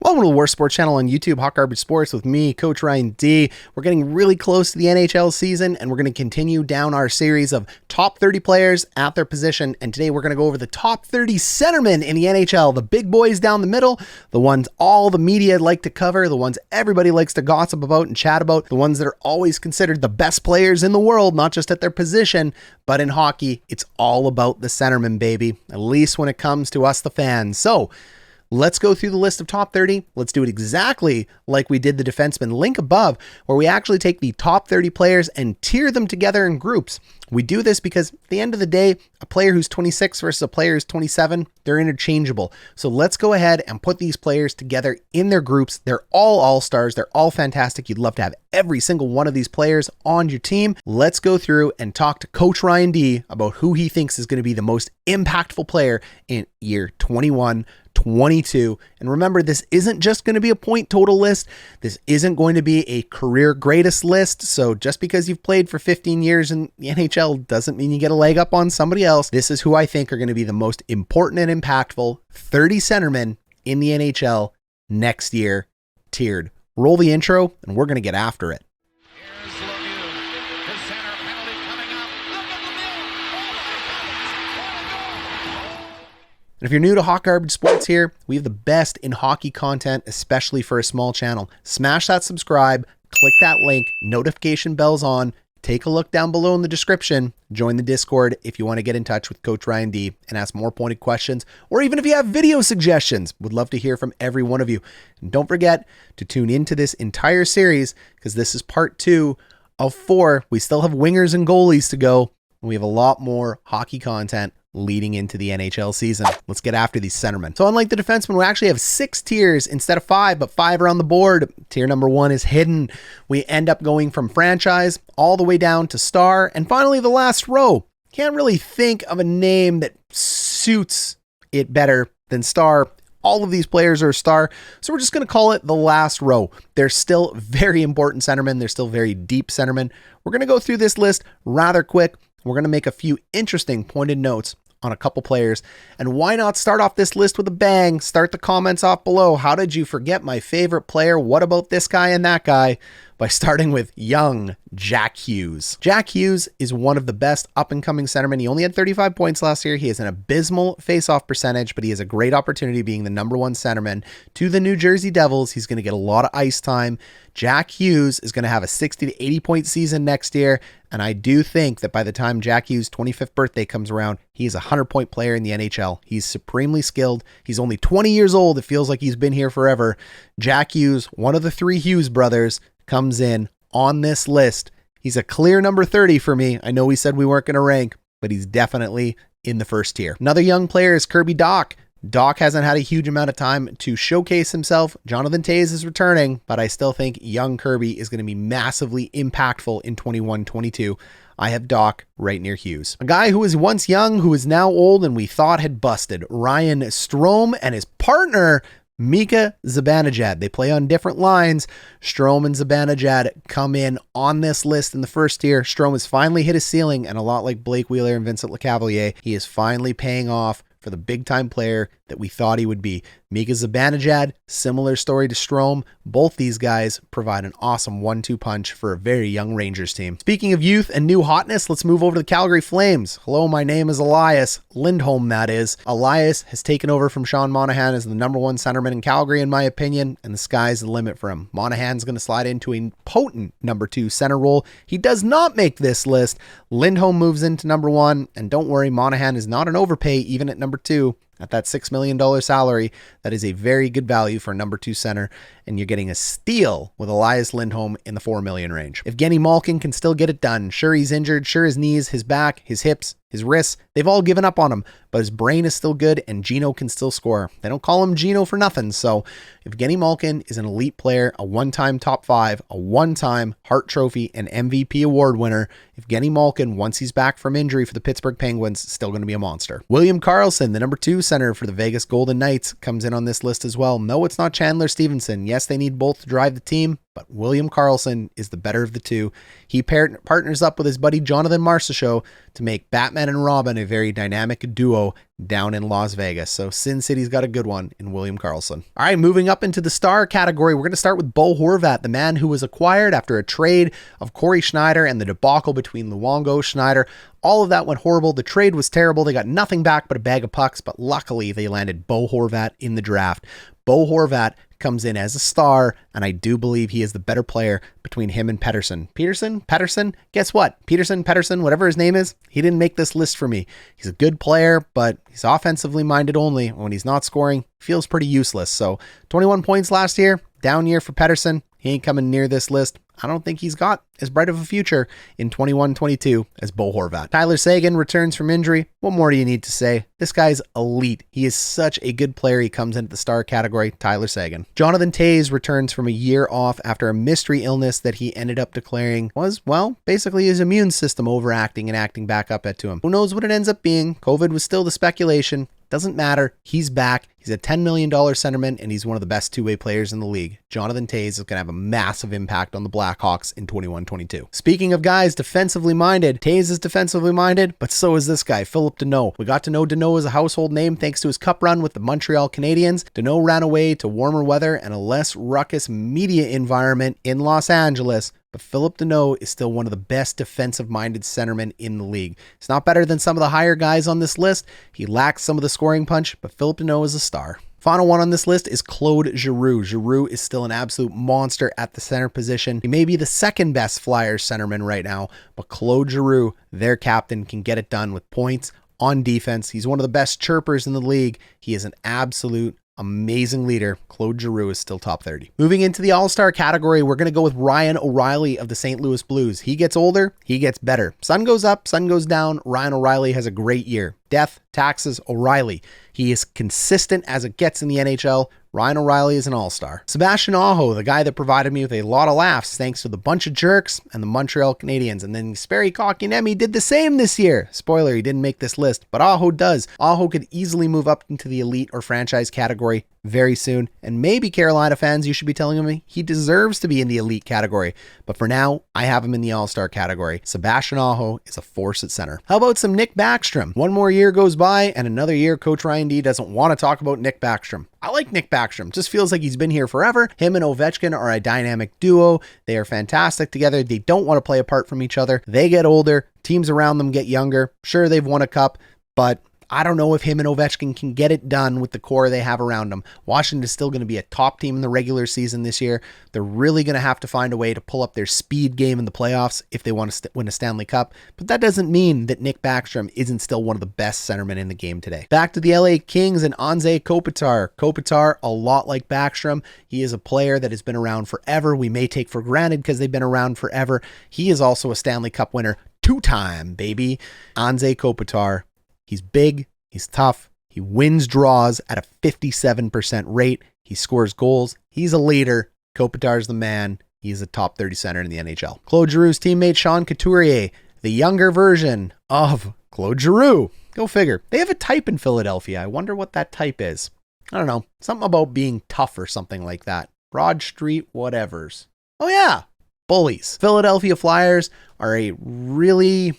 Welcome to the Worst Sports Channel on YouTube, Hot Garbage Sports with me, Coach Ryan D. We're getting really close to the NHL season, and we're going to continue down our series of top 30 players at their position. And today we're going to go over the top 30 centermen in the NHL, the big boys down the middle, the ones all the media like to cover, the ones everybody likes to gossip about and chat about, the ones that are always considered the best players in the world, not just at their position, but in hockey, it's all about the centerman, baby, at least when it comes to us, the fans. So, let's go through the list of top 30. Let's do it exactly like we did the defenseman. Link above, where we actually take the top 30 players and tier them together in groups. We do this because at the end of the day, a player who's 26 versus a player who's 27, they're interchangeable. So let's go ahead and put these players together in their groups. They're all all-stars. They're all fantastic. You'd love to have every single one of these players on your team. Let's go through and talk to Coach Ryan D about who he thinks is going to be the most impactful player in year 21, 22. And remember, this isn't just going to be a point total list. This isn't going to be a career greatest list. So just because you've played for 15 years in the NHL doesn't mean you get a leg up on somebody else. This is who I think are going to be the most important and impactful 30 centermen in the NHL next year, tiered. Roll the intro and we're going to get after it. And if you're new to Hot Garbage Sports here, we have the best in hockey content, especially for a small channel. Smash that subscribe, click that link, notification bells on, take a look down below in the description, join the Discord if you want to get in touch with Coach Ryan D and ask more pointed questions, or even if you have video suggestions, would love to hear from every one of you. And don't forget to tune into this entire series because this is part 2 of 4. We still have wingers and goalies to go. And we have a lot more hockey content leading into the NHL season. Let's get after these centermen. So unlike the defensemen, we actually have 6 tiers instead of 5, but 5 are on the board. Tier number 1 is hidden. We end up going from franchise all the way down to star. And finally, the last row. Can't really think of a name that suits it better than star. All of these players are a star, so we're just going to call it the last row. They're still very important centermen. They're still very deep centermen. We're going to go through this list rather quick. We're going to make a few interesting pointed notes on a couple players. And why not start off this list with a bang? Start the comments off below. How did you forget my favorite player? What about this guy and that guy? By starting with young Jack Hughes. Jack Hughes is one of the best up-and-coming centermen. He only had 35 points last year. He has an abysmal face-off percentage, but he has a great opportunity being the number 1 centerman to the New Jersey Devils. He's going to get a lot of ice time. Jack Hughes is going to have a 60 to 80 point season next year, and I do think that by the time Jack Hughes' 25th birthday comes around, he's a 100-point player in the NHL. He's supremely skilled. He's only 20 years old. It feels like he's been here forever. Jack Hughes, one of the 3 Hughes brothers, comes in on this list. He's a clear number 30 for me. I know we said we weren't going to rank, but he's definitely in the first tier. Another young player is Kirby Dach. Dach hasn't had a huge amount of time to showcase himself. Jonathan Toews is returning, but I still think young Kirby is going to be massively impactful in 21-22. I have Dach right near Hughes. A guy who was once young, who is now old, and we thought had busted. Ryan Strome and his partner, Mika Zibanejad. They play on different lines. Strome and Zibanejad come in on this list in the first tier. Strome has finally hit his ceiling, and a lot like Blake Wheeler and Vincent Lecavalier, he is finally paying off for the big-time player that we thought he would be. Mika Zibanejad, similar story to Strome. Both these guys provide an awesome 1-2 punch for a very young Rangers team. Speaking of youth and new hotness, let's move over to the Calgary Flames. Hello, my name is Elias Lindholm, that is. Elias has taken over from Sean Monahan as the number 1 centerman in Calgary, in my opinion, and the sky's the limit for him. Monahan's going to slide into a potent number 2 center role. He does not make this list. Lindholm moves into number 1, and don't worry, Monahan is not an overpay even at number 2. At that $6 million salary, that is a very good value for a number 2 center, and you're getting a steal with Elias Lindholm in the $4 million range. Evgeny Malkin can still get it done. Sure, he's injured. Sure, his knees, his back, his hips, his wrists, they've all given up on him, but his brain is still good, and Gino can still score. They don't call him Gino for nothing, so Evgeny Malkin is an elite player, a one-time top 5, a one-time Hart Trophy and MVP award winner. Evgeny Malkin, once he's back from injury for the Pittsburgh Penguins, is still going to be a monster. William Karlsson, the number 2 center for the Vegas Golden Knights, comes in on this list as well. No, it's not Chandler Stevenson. Yes, they need both to drive the team, but William Karlsson is the better of the two. He partners up with his buddy Jonathan Marchessault to make Batman and Robin a very dynamic duo down in Las Vegas. So Sin City's got a good one in William Karlsson. All right, moving up into the star category, we're going to start with Bo Horvat, the man who was acquired after a trade of Corey Schneider and the debacle between Luongo, Schneider. All of that went horrible. The trade was terrible. They got nothing back but a bag of pucks, but luckily they landed Bo Horvat in the draft. Bo Horvat comes in as a star, and I do believe he is the better player between him and Pettersson. Pettersson? Guess what? Pettersson, whatever his name is, he didn't make this list for me. He's a good player, but he's offensively minded only. When he's not scoring, feels pretty useless. So 21 points last year, down year for Pettersson. He ain't coming near this list. I don't think he's got as bright of a future in 21-22 as Bo Horvat. Tyler Seguin returns from injury. What more do you need to say? This guy's elite. He is such a good player. He comes into the star category. Tyler Seguin. Jonathan Toews returns from a year off after a mystery illness that he ended up declaring was, well, basically his immune system overacting and acting back up to him. Who knows what it ends up being? COVID was still the speculation. Doesn't matter. He's back. He's a $10 million centerman, and he's one of the best two-way players in the league. Jonathan Toews is going to have a massive impact on the Blackhawks in 21-22. Speaking of guys defensively minded, Toews is defensively minded, but so is this guy, Phillip Danault. We got to know Danault as a household name thanks to his cup run with the Montreal Canadiens. Danault ran away to warmer weather and a less ruckus media environment in Los Angeles, but Phillip Danault is still one of the best defensive-minded centermen in the league. He's not better than some of the higher guys on this list. He lacks some of the scoring punch, but Phillip Danault is a star. Final one on this list is Claude Giroux. Giroux is still an absolute monster at the center position. He may be the second best Flyers centerman right now, but Claude Giroux, their captain, can get it done with points on defense. He's one of the best chirpers in the league. He is an absolute amazing leader. Claude Giroux is still top 30. Moving into the all-star category, we're going to go with Ryan O'Reilly of the St. Louis Blues. He gets older, he gets better. Sun goes up, sun goes down. Ryan O'Reilly has a great year. Death, taxes, O'Reilly. He is consistent as it gets in the NHL. Ryan O'Reilly is an all-star. Sebastian Aho, the guy that provided me with a lot of laughs thanks to the bunch of jerks and the Montreal Canadiens. And then Sperry Kotkaniemi did the same this year. Spoiler, he didn't make this list, but Aho does. Aho could easily move up into the elite or franchise category very soon. And maybe Carolina fans, you should be telling me he deserves to be in the elite category. But for now, I have him in the all-star category. Sebastian Aho is a force at center. How about some Nick Backstrom? One more year goes by and another year Coach Ryan D doesn't want to talk about Nick Backstrom. I like Nick Backstrom. Just feels like he's been here forever. Him and Ovechkin are a dynamic duo. They are fantastic together. They don't want to play apart from each other. They get older. Teams around them get younger. Sure, they've won a cup, but I don't know if him and Ovechkin can get it done with the core they have around them. Washington is still going to be a top team in the regular season this year. They're really going to have to find a way to pull up their speed game in the playoffs if they want to win a Stanley Cup. But that doesn't mean that Nick Backstrom isn't still one of the best centermen in the game today. Back to the LA Kings and Anze Kopitar. Kopitar, a lot like Backstrom. He is a player that has been around forever. We may take for granted because they've been around forever. He is also a Stanley Cup winner. 2-time, baby. Anze Kopitar. He's big, he's tough, he wins draws at a 57% rate, he scores goals, he's a leader. Kopitar's the man. He's a top 30 center in the NHL. Claude Giroux's teammate Sean Couturier, the younger version of Claude Giroux. Go figure. They have a type in Philadelphia. I wonder what that type is. I don't know. Something about being tough or something like that. Broad Street whatevers. Oh yeah, bullies. Philadelphia Flyers are a really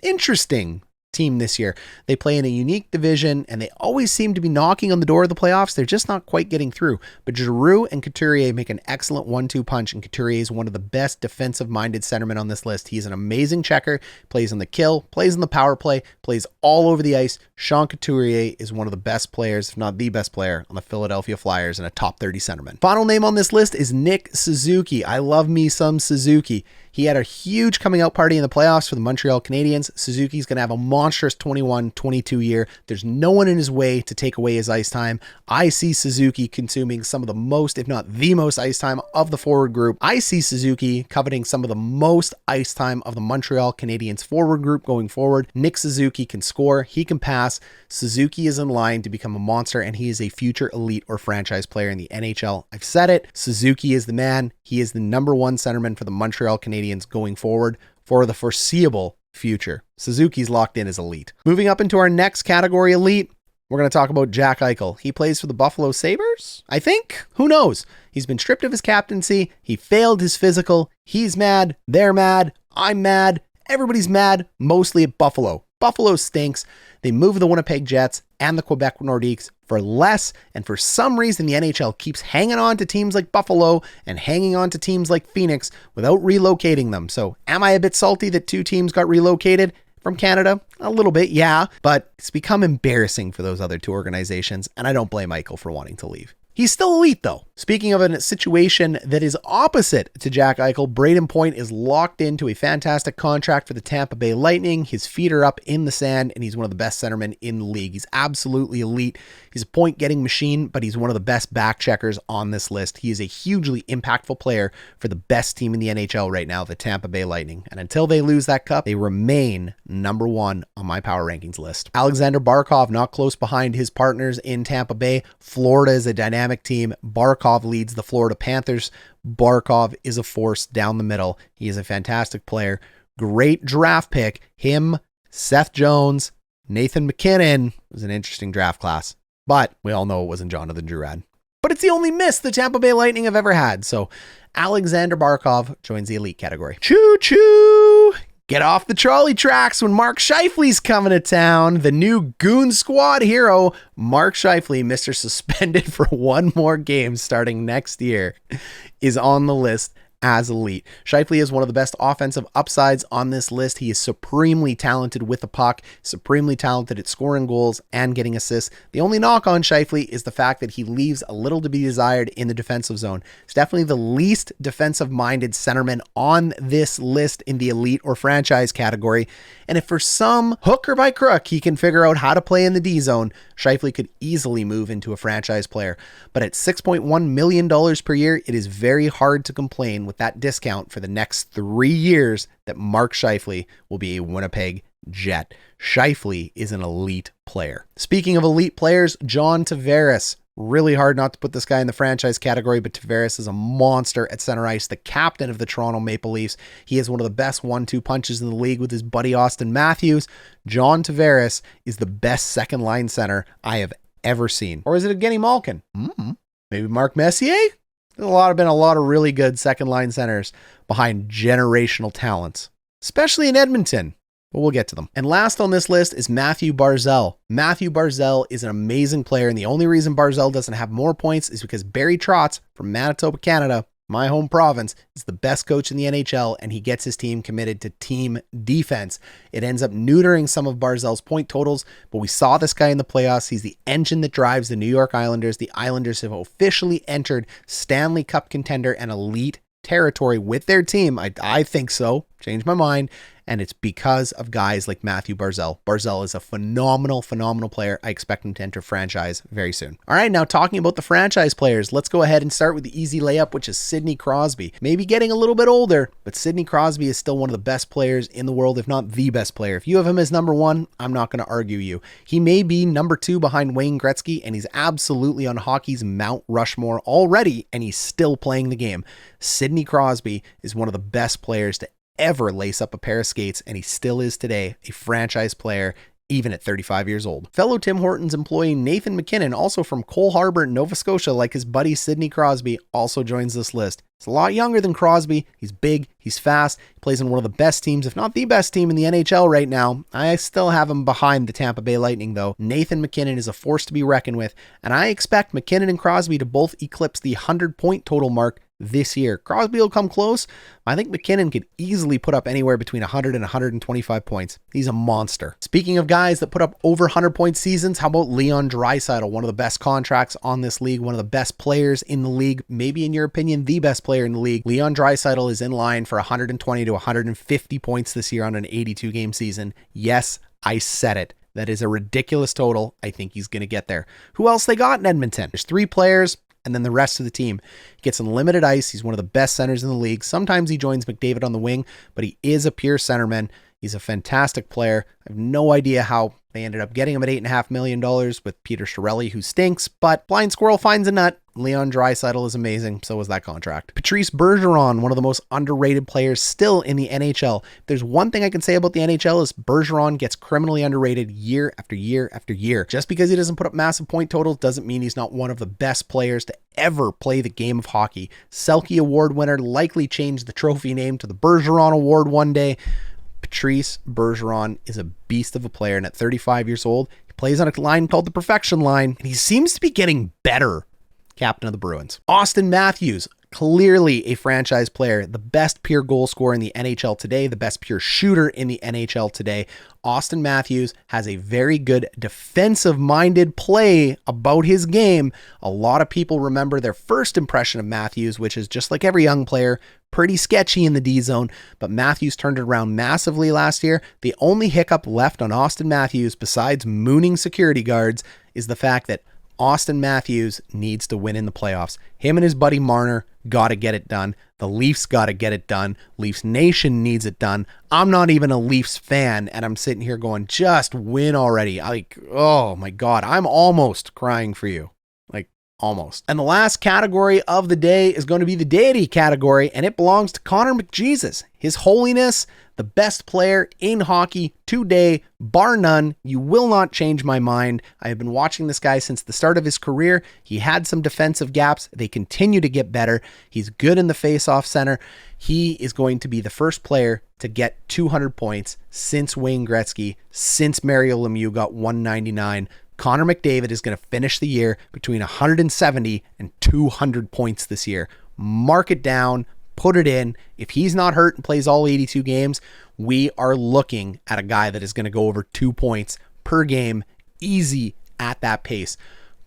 interesting team this year. They play in a unique division and they always seem to be knocking on the door of the playoffs. They're just not quite getting through. But Giroux and Couturier make an excellent 1-2 punch, and Couturier is one of the best defensive-minded centermen on this list. He's an amazing checker, plays on the kill, plays on the power play, plays all over the ice. Sean Couturier is one of the best players, if not the best player, on the Philadelphia Flyers and a top 30 centerman. Final name on this list is Nick Suzuki. I love me some Suzuki. He had a huge coming out party in the playoffs for the Montreal Canadiens. Suzuki's going to have a monstrous 21-22 year. There's no one in his way to take away his ice time. I see Suzuki consuming some of the most, if not the most ice time of the forward group. I see Suzuki coveting some of the most ice time of the Montreal Canadiens forward group going forward. Nick Suzuki can score. He can pass. Suzuki is in line to become a monster, and he is a future elite or franchise player in the NHL. I've said it. Suzuki is the man. He is the number one centerman for the Montreal Canadiens going forward for the foreseeable future. Suzuki's locked in as elite. Moving up into our next category, elite, We're going to talk about Jack Eichel. He plays for the Buffalo Sabres, I think. Who knows? He's been stripped of his captaincy. He failed his physical. He's mad. They're mad. I'm mad. Everybody's mad, mostly at Buffalo. Buffalo stinks. They move the Winnipeg Jets and the Quebec Nordiques for less, and for some reason the NHL keeps hanging on to teams like Buffalo and hanging on to teams like Phoenix without relocating them. So am I a bit salty that 2 teams got relocated from Canada? A little bit, yeah, but it's become embarrassing for those other 2 organizations, and I don't blame Eichel for wanting to leave. He's still elite, though. Speaking of a situation that is opposite to Jack Eichel, Braden Point is locked into a fantastic contract for the Tampa Bay Lightning. His feet are up in the sand, and he's one of the best centermen in the league. He's absolutely elite. He's a point-getting machine, but he's one of the best back checkers on this list. He is a hugely impactful player for the best team in the NHL right now, the Tampa Bay Lightning. And until they lose that cup, they remain number 1 on my power rankings list. Alexander Barkov, not close behind his partners in Tampa Bay. Florida is a dynamic team. Barkov leads the Florida Panthers. Barkov is a force down the middle. He is a fantastic player. Great draft pick. Him, Seth Jones, Nathan MacKinnon. It was an interesting draft class, but we all know it wasn't Jonathan Drouin. But it's the only miss the Tampa Bay Lightning have ever had. So Alexander Barkov joins the elite category. Choo choo! Get off the trolley tracks when Mark Scheifele's coming to town. The new Goon Squad hero, Mark Scheifele, Mr. Suspended for 1 more game starting next year, is on the list as elite. Scheifele is one of the best offensive upsides on this list. He is supremely talented with the puck, supremely talented at scoring goals and getting assists. The only knock on Scheifele is the fact that he leaves a little to be desired in the defensive zone. He's definitely the least defensive-minded centerman on this list in the elite or franchise category. And if for some hook or by crook he can figure out how to play in the D zone, Scheifele could easily move into a franchise player. But at $6.1 million per year, it is very hard to complain with that discount for the next 3 years that Mark Scheifele will be a Winnipeg Jet. Scheifele is an elite player. Speaking of elite players, John Tavares. Really hard not to put this guy in the franchise category, but Tavares is a monster at center ice, the captain of the Toronto Maple Leafs. He is one of the best 1-2 punches in the league with his buddy Auston Matthews. John Tavares is the best second line center I have ever seen. Or is it Evgeny Malkin? Maybe Mark Messier? There's been a lot of really good second line centers behind generational talents, especially in Edmonton. But we'll get to them. And last on this list is Matthew Barzal. Matthew Barzal is an amazing player, and the only reason Barzal doesn't have more points is because Barry Trotz from Manitoba, Canada, my home province, is the best coach in the NHL, and he gets his team committed to team defense. It ends up neutering some of Barzal's point totals, but we saw this guy in the playoffs. He's the engine that drives the New York Islanders. The Islanders have officially entered Stanley Cup contender and elite territory with their team. I think so. Changed my mind. And it's because of guys like Matthew Barzal. Barzal is a phenomenal player. I expect him to enter franchise very soon. All right, now talking about the franchise players, let's go ahead and start with the easy layup, which is Sidney Crosby. Maybe getting a little bit older, but Sidney Crosby is still one of the best players in the world, if not the best player. If you have him as number 1, I'm not going to argue you. He may be number 2 behind Wayne Gretzky, and he's absolutely on hockey's Mount Rushmore already, and he's still playing the game. Sidney Crosby is one of the best players to ever lace up a pair of skates, and he still is today a franchise player, even at 35 years old. Fellow Tim Hortons employee Nathan MacKinnon, also from Cole Harbour, Nova Scotia, like his buddy Sidney Crosby, also joins this list. He's a lot younger than Crosby. He's big, he's fast, he plays in one of the best teams, if not the best team in the NHL right now. I still have him behind the Tampa Bay Lightning, though. Nathan MacKinnon is a force to be reckoned with, and I expect MacKinnon and Crosby to both eclipse the 100-point total mark this year. Crosby will come close. I think MacKinnon could easily put up anywhere between 100 and 125 points. He's a monster. Speaking of guys that put up over 100-point seasons, how about Leon Draisaitl, one of the best contracts on this league, one of the best players in the league, maybe in your opinion, the best player in the league. Leon Draisaitl is in line for 120 to 150 points this year on an 82-game season. Yes, I said it. That is a ridiculous total. I think he's going to get there. Who else they got in Edmonton? There's 3 players, and then the rest of the team. He gets unlimited ice. He's one of the best centers in the league. Sometimes he joins McDavid on the wing, but he is a pure centerman. He's a fantastic player. I have no idea how they ended up getting him at $8.5 million with Peter Chiarelli, who stinks, but blind squirrel finds a nut. Leon Draisaitl is amazing. So was that contract. Patrice Bergeron, one of the most underrated players still in the NHL. If there's one thing I can say about the NHL is Bergeron gets criminally underrated year after year after year. Just because he doesn't put up massive point totals doesn't mean he's not one of the best players to ever play the game of hockey. Selke Award winner, likely changed the trophy name to the Bergeron Award one day. Patrice Bergeron is a beast of a player, and at 35 years old, he plays on a line called the Perfection Line, and he seems to be getting better. Captain of the Bruins. Auston Matthews, clearly a franchise player, the best pure goal scorer in the NHL today, the best pure shooter in the NHL today. Auston Matthews has a very good defensive-minded play about his game. A lot of people remember their first impression of Matthews, which is just like every young player, pretty sketchy in the D zone, but Matthews turned it around massively last year. The only hiccup left on Auston Matthews, besides mooning security guards, is the fact that Auston Matthews needs to win in the playoffs. Him and his buddy Marner got to get it done. The Leafs got to get it done. Leafs Nation needs it done. I'm not even a Leafs fan, and I'm sitting here going, just win already. Like, oh my God, I'm almost crying for you. Like, almost. And the last category of the day is going to be the Deity category, and it belongs to Connor McJesus. His Holiness, the best player in hockey today, bar none. You will not change my mind. I have been watching this guy since the start of his career. He had some defensive gaps. They continue to get better. He's good in the face-off center. He is going to be the first player to get 200 points since Wayne Gretzky, since Mario Lemieux got 199. Connor McDavid is going to finish the year between 170 and 200 points this year. Mark it down. Put it in. If he's not hurt and plays all 82 games, we are looking at a guy that is going to go over 2 points per game, easy at that pace.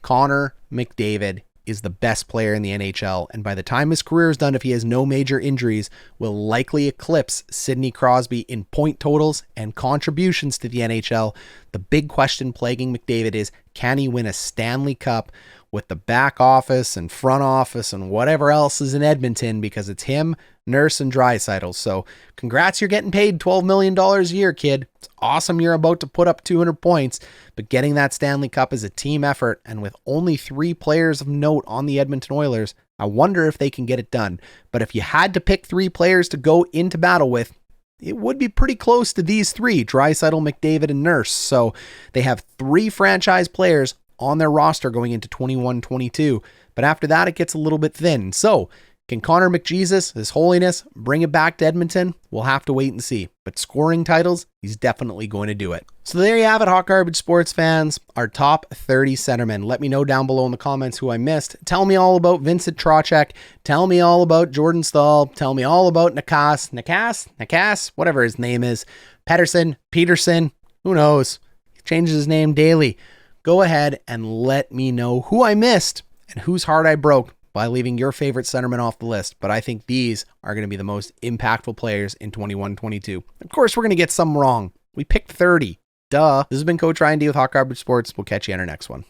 Connor McDavid is the best player in the NHL, and by the time his career is done, if he has no major injuries, will likely eclipse Sidney Crosby in point totals and contributions to the NHL. The big question plaguing McDavid is, can he win a Stanley Cup with the back office and front office and whatever else is in Edmonton, because it's him, Nurse, and Draisaitl. So congrats, you're getting paid $12 million a year, kid. It's awesome you're about to put up 200 points, but getting that Stanley Cup is a team effort, and with only 3 players of note on the Edmonton Oilers, I wonder if they can get it done. But if you had to pick 3 players to go into battle with, it would be pretty close to these 3, Draisaitl, McDavid, and Nurse. So they have 3 franchise players on their roster going into 21-22. But after that, it gets a little bit thin. So can Connor McJesus, His Holiness, bring it back to Edmonton? We'll have to wait and see. But scoring titles, he's definitely going to do it. So there you have it, Hot Garbage Sports fans. Our top 30 centermen. Let me know down below in the comments who I missed. Tell me all about Vincent Trocheck. Tell me all about Jordan Staal. Tell me all about Nakas, whatever his name is. Peterson, who knows? He changes his name daily. Go ahead and let me know who I missed and whose heart I broke by leaving your favorite centerman off the list. But I think these are going to be the most impactful players in 21-22. Of course, we're going to get some wrong. We picked 30. Duh. This has been Coach Ryan D with Hot Garbage Sports. We'll catch you on our next one.